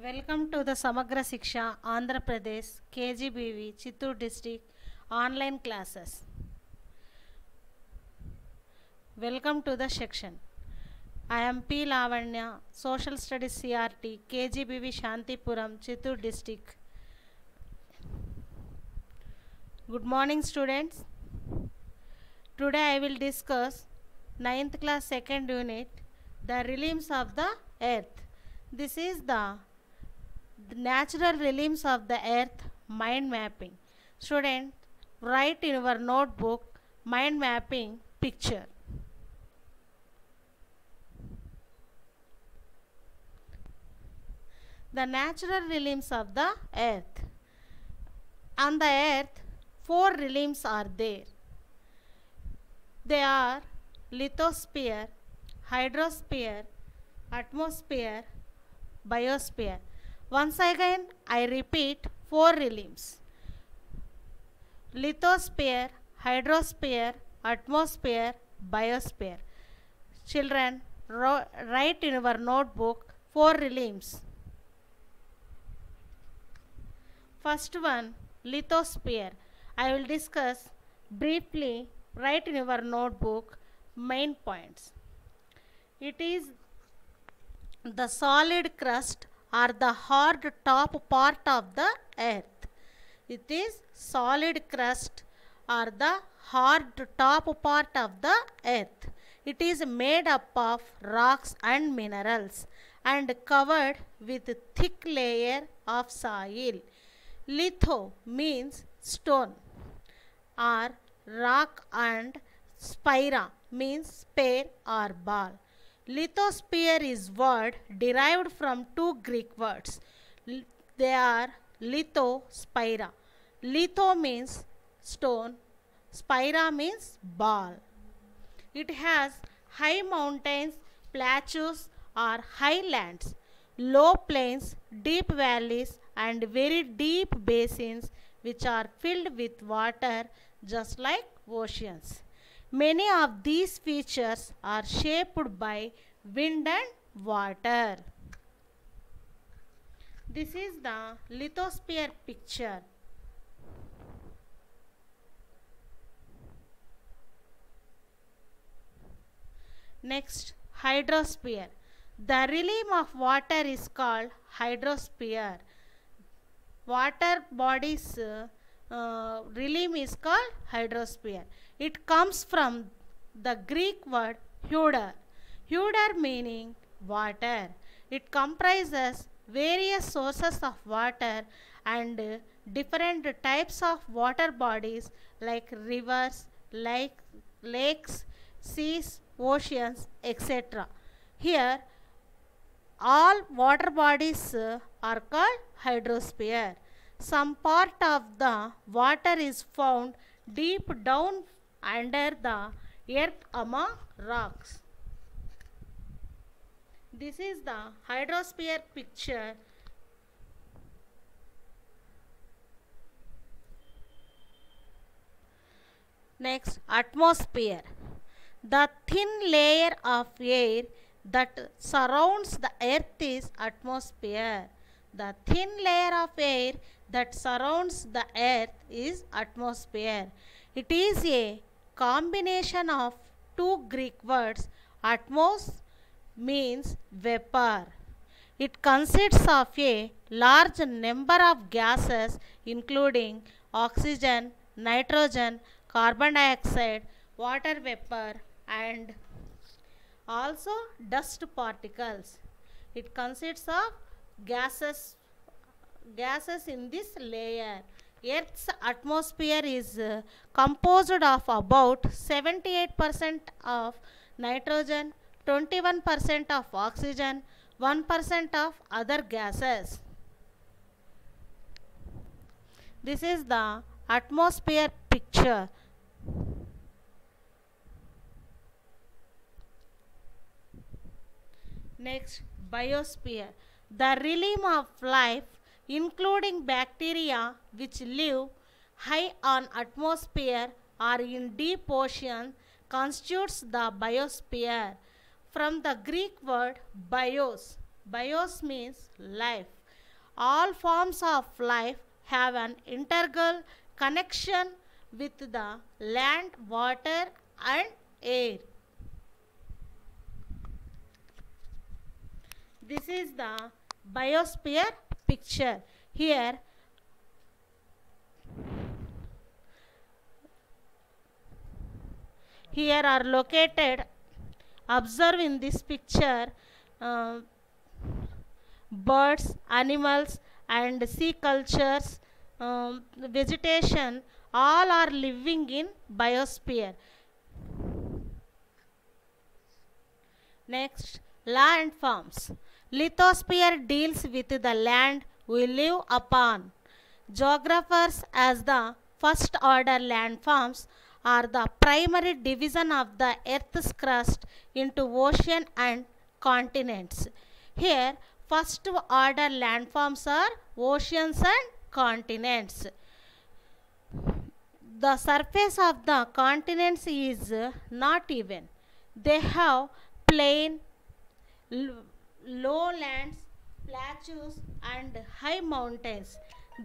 Welcome to the Samagra Shiksha Andhra Pradesh KGBV Chittoor district online classes. Welcome to the section. I am P. Lavanya, Social Studies CRT KGBV Shantipuram Chittoor district. Good morning students. Today I will discuss 9th class 2nd unit, the realms of the earth. This is the natural realms of the earth mind mapping. Student, write in your notebook mind mapping picture. The natural realms of the earth. On the earth, 4 realms are there. They are lithosphere, hydrosphere, atmosphere, biosphere. Once again, I repeat 4 realms: lithosphere, hydrosphere, atmosphere, biosphere. Children, write in your notebook 4 realms. First one, lithosphere. I will discuss briefly. Write in your notebook main points. It is the solid crust or the hard top part of the earth. It is solid crust or the hard top part of the earth. It is made up of rocks and minerals and covered with thick layer of soil. Litho means stone or rock, and spira means sphere or ball. Lithosphere is word derived from 2 Greek words. They are litho, spira. Litho means stone, spira means ball. It has high mountains, plateaus or highlands, low plains, deep valleys and very deep basins which are filled with water just like oceans. Many of these features are shaped by wind and water. This is the lithosphere picture. Next, hydrosphere. The realm of water is called hydrosphere. Water bodies realm is called hydrosphere. It comes from the Greek word hydra. Hydra meaning water. It comprises various sources of water and different types of water bodies like rivers, lakes, seas, oceans, etc. Here, all water bodies are called hydrosphere. Some part of the water is found deep down under the earth among rocks. This is the hydrosphere picture. Next, atmosphere. The thin layer of air that surrounds the earth is atmosphere. The thin layer of air that surrounds the earth is atmosphere. It is a combination of 2 Greek words. Atmos means vapor. It consists of a large number of gases including oxygen, nitrogen, carbon dioxide, water vapor and also dust particles. It consists of gases in this layer. Earth's atmosphere is composed of about 78% of nitrogen, 21% of oxygen, 1% of other gases. This is the atmosphere picture. Next, biosphere. The realm of life, including bacteria which live high on atmosphere or in deep ocean, constitutes the biosphere. From the Greek word bios. Bios means life. All forms of life have an integral connection with the land, water, and air. This is the biosphere picture. Here are located, observe in this picture, uh, birds, animals, and sea cultures, vegetation, all are living in biosphere. Next, landforms. Lithosphere deals with the land we live upon. Geographers, as the first order landforms, are the primary division of the Earth's crust into ocean and continents. Here, first order landforms are oceans and continents. The surface of the continents is not even. They have plain, lowlands, plateaus, and high mountains.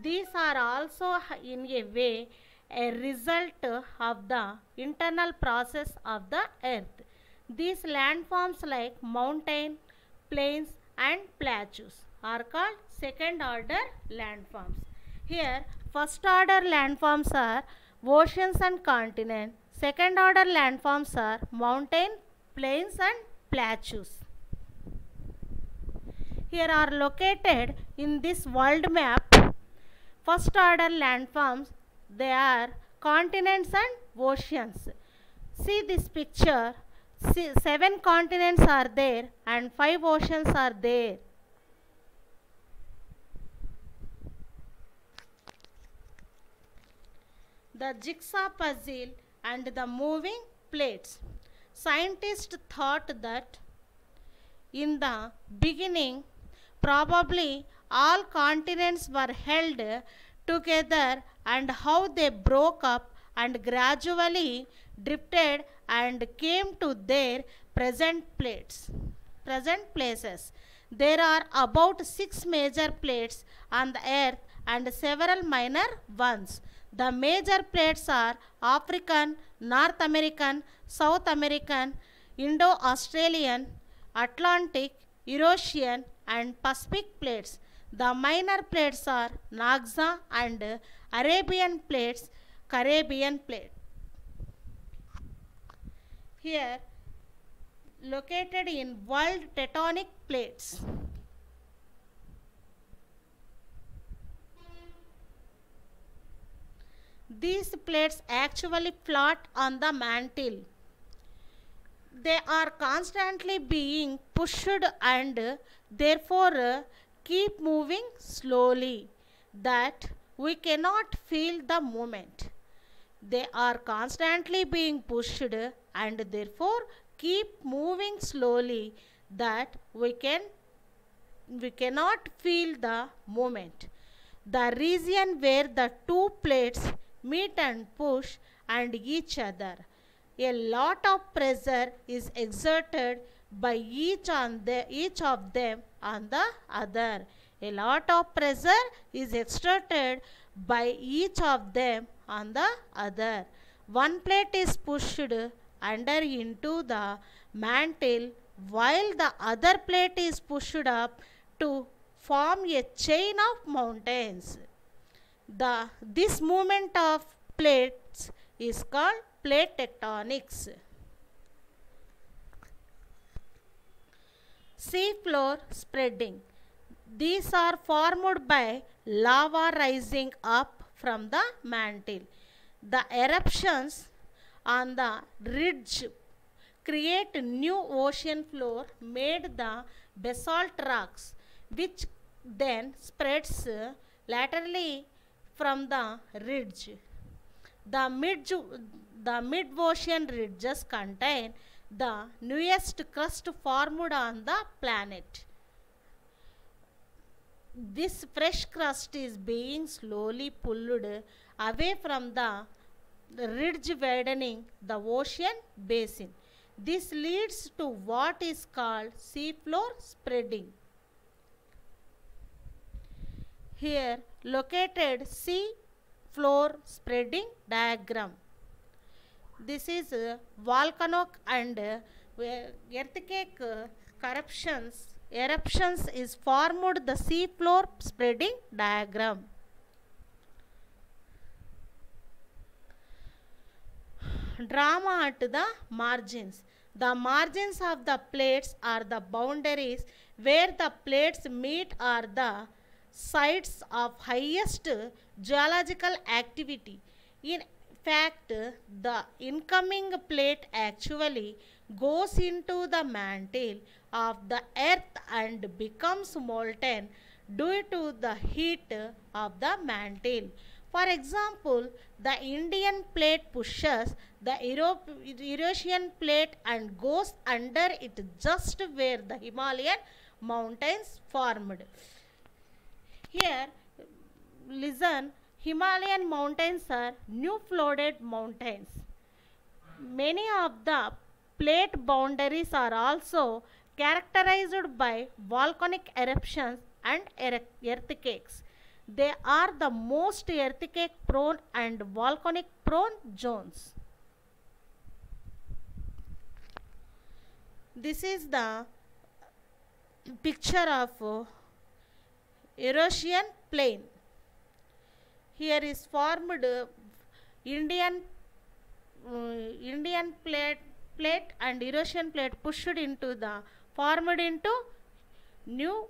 These are also, in a way, a result of the internal process of the earth. These landforms like mountain, plains, and plateaus are called second order landforms. Here, first order landforms are oceans and continents. Second order landforms are mountain, plains, and plateaus. Here are located in this world map first order landforms. They are continents and oceans. See this picture. See, 7 continents are there and 5 oceans are there. The jigsaw puzzle and the moving plates. Scientists thought that in the beginning, probably all continents were held together and how they broke up and gradually drifted and came to their present places. There are about 6 major plates on the earth and several minor ones. The major plates are African, North American, South American, Indo-Australian, Atlantic, Eurasian, and Pacific plates. The minor plates are Naxa and Arabian plates, Caribbean plate. Here, located in world tectonic plates. These plates actually float on the mantle. They are constantly being pushed and therefore keep moving slowly, that we cannot feel the movement. They are constantly being pushed and therefore keep moving slowly, that we cannot feel the movement. The region where the two plates meet and push and each other. A lot of pressure is exerted by each of them on the other. A lot of pressure is exerted by each of them on the other. One plate is pushed under into the mantle while the other plate is pushed up to form a chain of mountains. This movement of plates is called plate tectonics. Sea floor spreading. These are formed by lava rising up from the mantle. The eruptions on the ridge create new ocean floor made the basalt rocks, which then spreads laterally from the ridge. The mid-ocean ridges contain the newest crust formed on the planet. This fresh crust is being slowly pulled away from the ridge, widening the ocean basin. This leads to what is called seafloor spreading. Here located sea floor spreading diagram. This is volcanic and earthquake eruptions is formed the sea floor spreading diagram. Drama at the margins. The margins of the plates are the boundaries where the plates meet are the sites of highest geological activity. In fact, the incoming plate actually goes into the mantle of the earth and becomes molten due to the heat of the mantle. For example, the Indian plate pushes the Eurasian plate and goes under it just where the Himalayan mountains formed. Here, listen, Himalayan mountains are new flooded mountains. Many of the plate boundaries are also characterized by volcanic eruptions and earthquakes. They are the most earthquake prone and volcanic prone zones. This is the picture of Eurasian plain. Here is formed Indian plate and Eurasian plate formed into new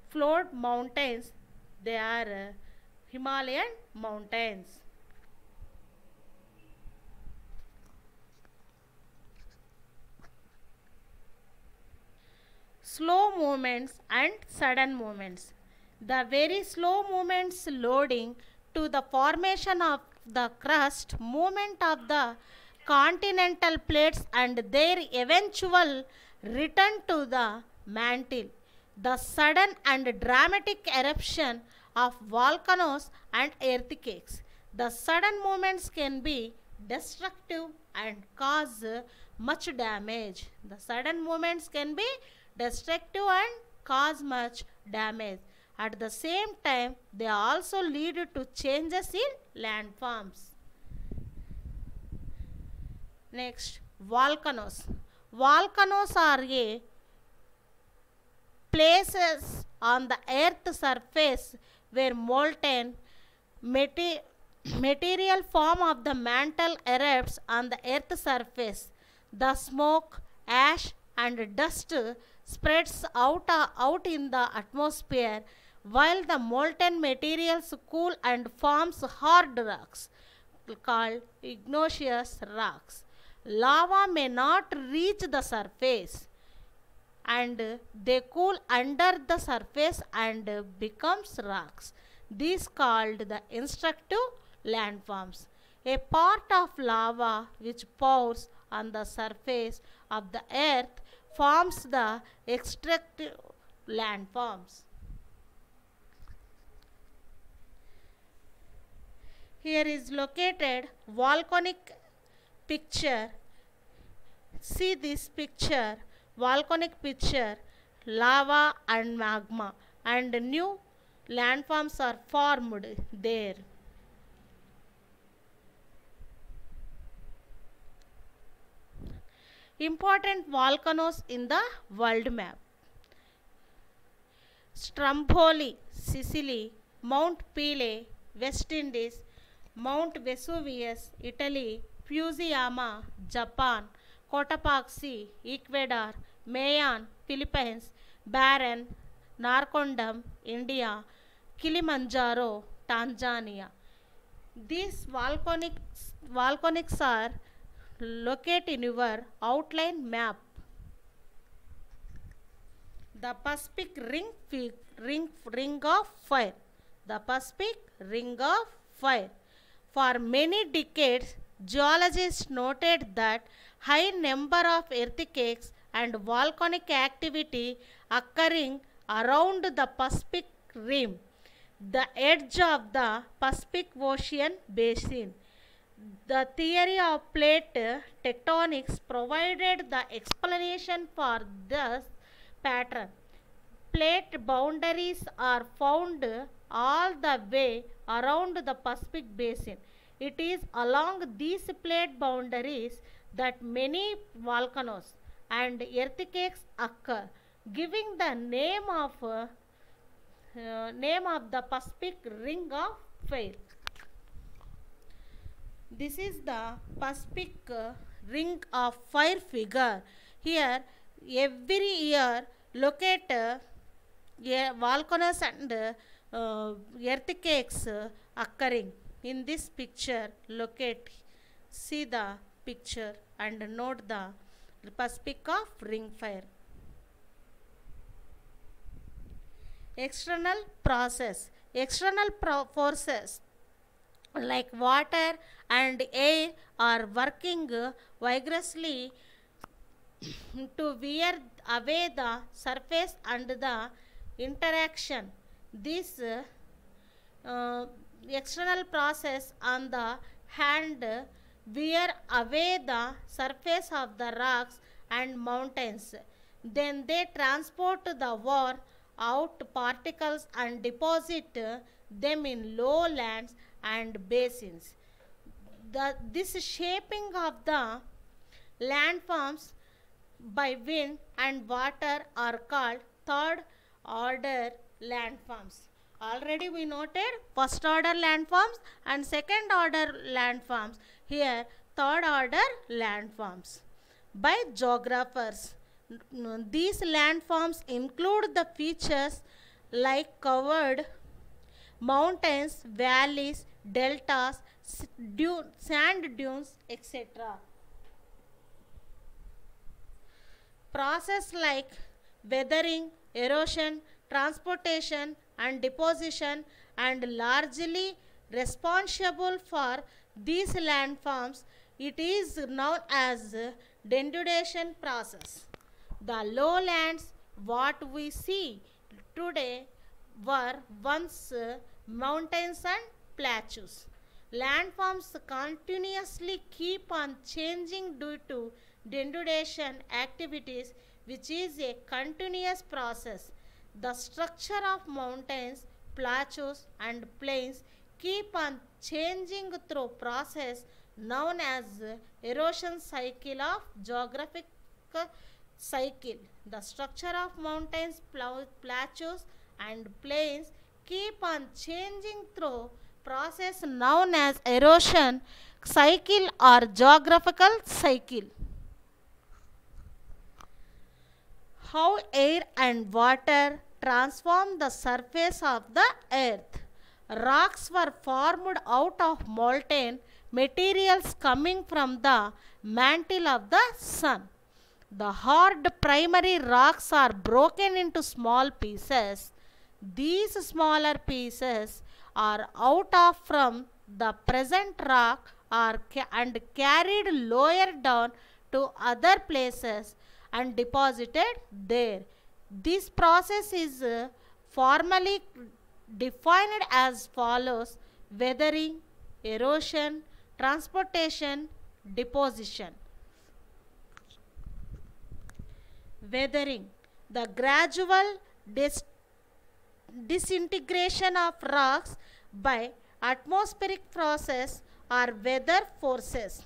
flowed mountains. They are Himalayan mountains. Slow movements and sudden movements. The very slow movements loading to the formation of the crust, movement of the continental plates and their eventual return to the mantle. The sudden and dramatic eruption of volcanoes and earthquakes. The sudden movements can be destructive and cause much damage. The sudden movements can be destructive and cause much damage. At the same time, they also lead to changes in landforms. Next, volcanoes. Volcanoes are places on the earth surface where molten material form of the mantle erupts on the earth surface. The smoke, ash and dust spreads out in the atmosphere while the molten materials cool and forms hard rocks called igneous rocks. Lava may not reach the surface and they cool under the surface and becomes rocks. These called the instructive landforms. A part of lava which pours on the surface of the earth forms the extractive landforms. Here is located volcanic picture. See this picture, volcanic picture, lava and magma and new landforms are formed there. Important volcanoes in the world map. Stromboli, Sicily, Mount Pelee, West Indies, Mount Vesuvius, Italy, Fusiyama, Japan, Cotopaxi, Ecuador, Mayon, Philippines, Barren, Narcondam, India, Kilimanjaro, Tanzania. These volcanics are located in your outline map. The Pacific ring of fire. The Pacific ring of fire. For many decades, geologists noted that high number of earthquakes and volcanic activity occurring around the Pacific rim, the edge of the Pacific Ocean basin. The theory of plate tectonics provided the explanation for this pattern. plate boundaries are found all the way around the Pacific basin. It is along these plate boundaries that many volcanoes and earthquakes occur, giving the name of the Pacific Ring of Fire. This is the Pacific Ring of Fire figure. Here, every year, locate volcanoes and earthquakes occurring. In this picture, locate, see the picture and note the Pacific of Ring Fire. External process. External forces like water and air are working vigorously to wear away the surface and the interaction. This external process on the hand wear away the surface of the rocks and mountains. Then they transport the worn out particles and deposit them in lowlands and basins. This shaping of the landforms by wind and water are called third order landforms. Already we noted first order landforms and second order landforms. Here third order landforms. By geographers, these landforms include the features like covered mountains, valleys, deltas, sand dunes, etc. Process like weathering, erosion, transportation and deposition and largely responsible for these landforms. It is known as denudation process. The lowlands what we see today were once mountains and plateaus. Landforms continuously keep on changing due to denudation activities, which is a continuous process. The structure of mountains, plateaus and plains keep on changing through process known as erosion cycle of geographic cycle. The structure of mountains, plateaus and plains keep on changing through process known as erosion cycle or geographical cycle. How air and water transform the surface of the earth. Rocks were formed out of molten materials coming from the mantle of the sun. The hard primary rocks are broken into small pieces. These smaller pieces are out of from the present rock and carried lower down to other places and deposited there. This process is formally defined as follows: weathering, erosion, transportation, deposition. Weathering, the gradual disintegration of rocks by atmospheric process or weather forces.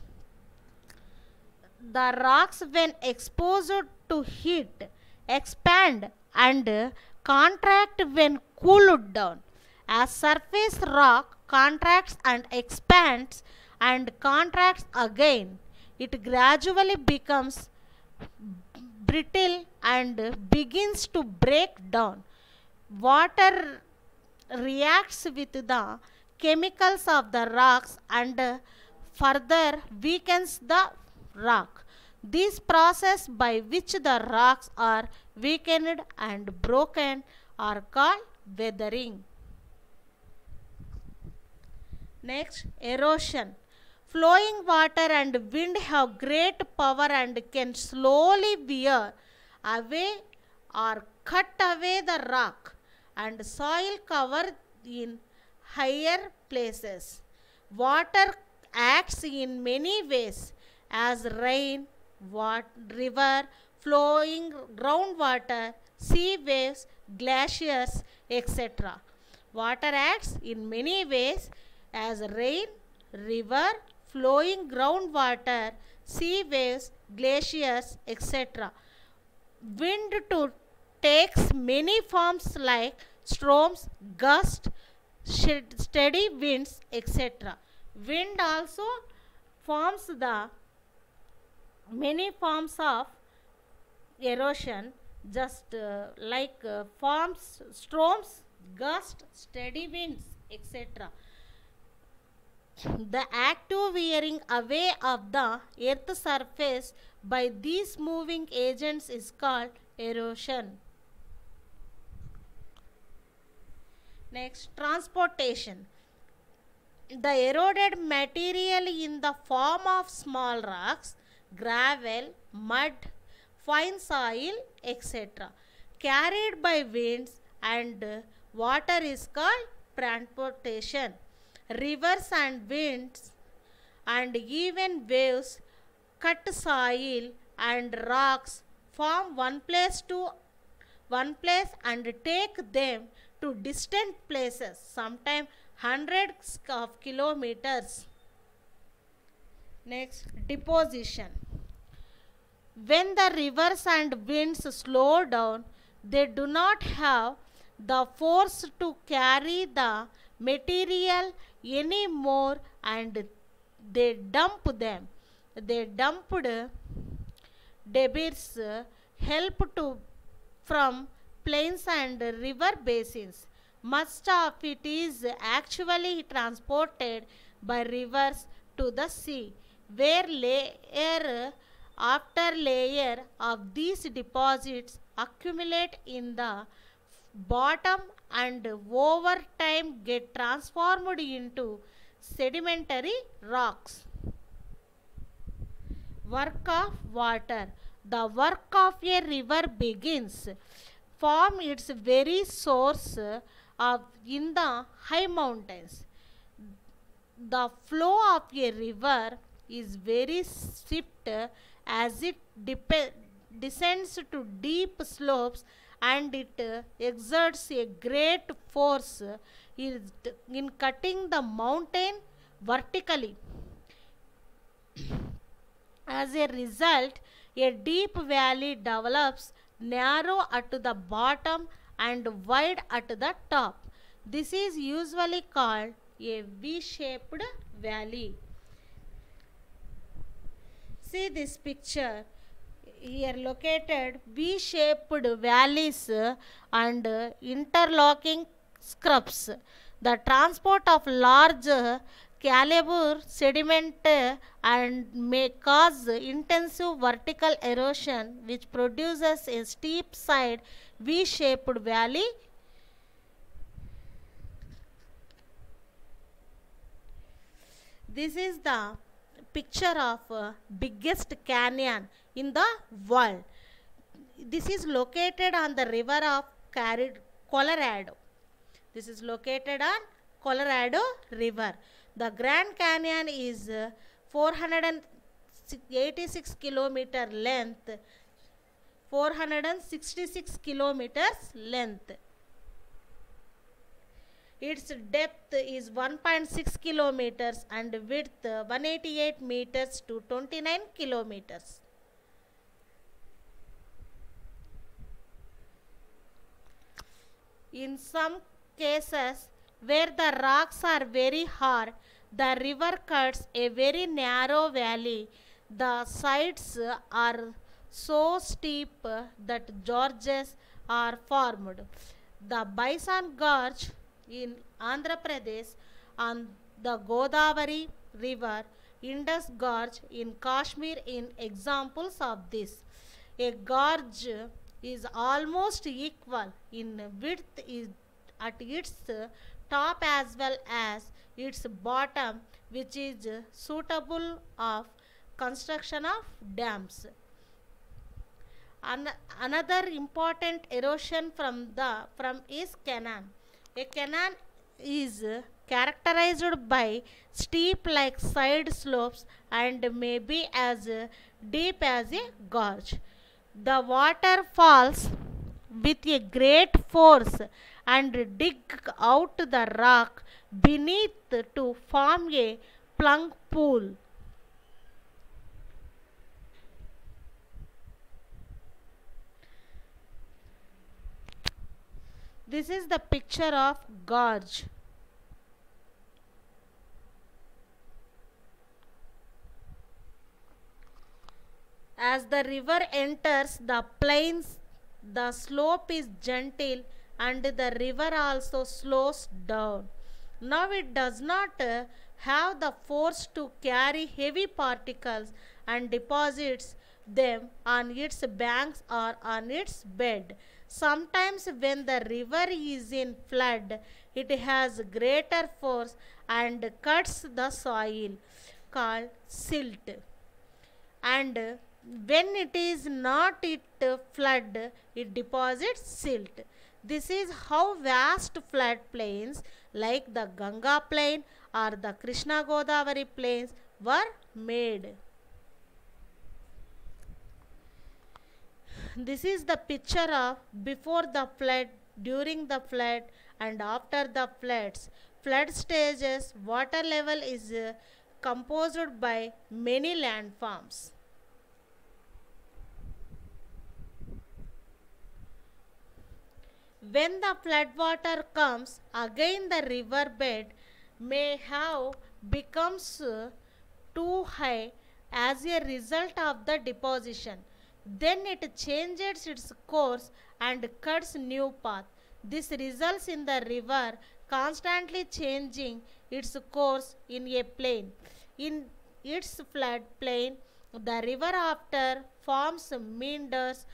The rocks, when exposed to heat, expand and contract when cooled down. As surface rock contracts and expands and contracts again, it gradually becomes brittle and begins to break down. Water reacts with the chemicals of the rocks and further weakens the rock. This process by which the rocks are weakened and broken are called weathering. Next, erosion. Flowing water and wind have great power and can slowly wear away or cut away the rock and soil cover in higher places. Water acts in many ways as rain, river, flowing groundwater, sea waves, glaciers, etc. Water acts in many ways as rain, river, flowing groundwater, sea waves, glaciers, etc. Wind to takes many forms like storms, gusts, steady winds, etc. Wind also forms the many forms of erosion, just forms storms, gusts, steady winds, etc. The active wearing away of the earth's surface by these moving agents is called erosion. Next, transportation. The eroded material in the form of small rocks, gravel, mud, fine soil, etc. carried by winds and water is called transportation. Rivers and winds and even waves cut soil and rocks from one place and take them to distant places, sometimes hundreds of kilometers. Next, deposition. When the rivers and winds slow down, they do not have the force to carry the material anymore and they dump them. They dumped debris help to from plains and river basins. Much of it is actually transported by rivers to the sea, where layer after layer of these deposits accumulate in the bottom and over time get transformed into sedimentary rocks. Work of water. The work of a river begins from its very source of in the high mountains. The flow of a river is very swift as it descends to deep slopes and it exerts a great force in cutting the mountain vertically. As a result, a deep valley develops, narrow at the bottom and wide at the top. This is usually called a V-shaped valley. See this picture. Here located V-shaped valleys and interlocking scrubs. The transport of large caliber sediment and may cause intensive vertical erosion which produces a steep side V-shaped valley. This is the picture of biggest canyon in the world. This is located on the river of Colorado. This is located on Colorado River. The Grand Canyon is 486 kilometer length, 466 kilometers length. Its depth is 1.6 kilometers and width 188 meters to 29 kilometers. In some cases where the rocks are very hard, the river cuts a very narrow valley. The sides are so steep that gorges are formed. The Bison Gorge in Andhra Pradesh on the Godavari River, Indus Gorge in Kashmir in examples of this. A gorge is almost equal in width at its top as well as its bottom, which is suitable of construction of dams. Another important erosion from is canyon. A canyon is characterized by steep like side slopes and may be as deep as a gorge. The water falls with a great force and dig out the rock beneath to form a plunk pool. This is the picture of gorge. As the river enters the plains, the slope is gentle and the river also slows down. Now it does not have the force to carry heavy particles and deposits them on its banks or on its bed. Sometimes when the river is in flood, it has greater force and cuts the soil called silt, and when it is not it flood, it deposits silt. This is how vast flood plains like the Ganga plain or the Krishna Godavari plains were made. This is the picture of before the flood, during the flood, and after the floods. Flood stages water level is composed by many landforms. When the floodwater comes, again the riverbed may have becomes too high as a result of the deposition. Then it changes its course and cuts new path. This results in the river constantly changing its course in a plain. In its flood plain, the river after forms meanders,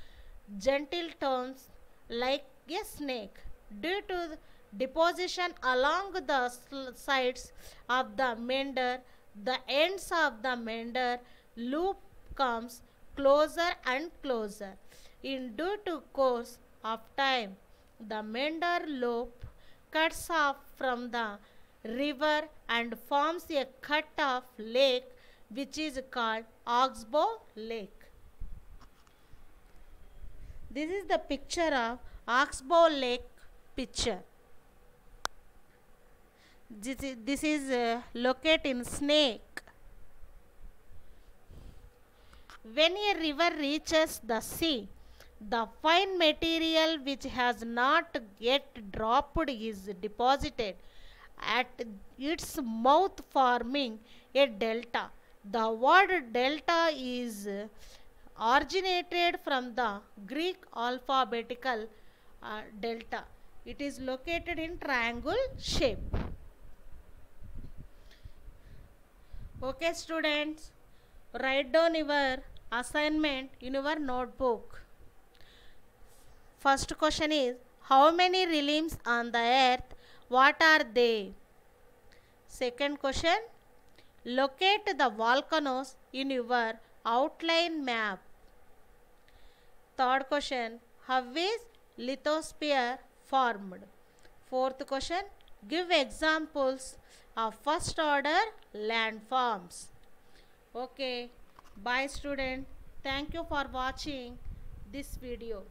gentle turns like a snake. Due to deposition along the sides of the meander, the ends of the meander loop comes closer and closer. In due to course of time, the meander loop cuts off from the river and forms a cut off lake which is called Oxbow Lake. This is the picture of Oxbow Lake picture. This is located in Snake. When a river reaches the sea, the fine material which has not yet dropped is deposited at its mouth, forming a delta. The word delta is originated from the Greek alphabetical delta. It is located in triangle shape. Okay students, write down your assignment in your notebook. First question is, how many realms on the earth? What are they? Second question, locate the volcanoes in your outline map. Third question, how is lithosphere formed? Fourth question, give examples of first order landforms. Okay, bye student. Thank you for watching this video.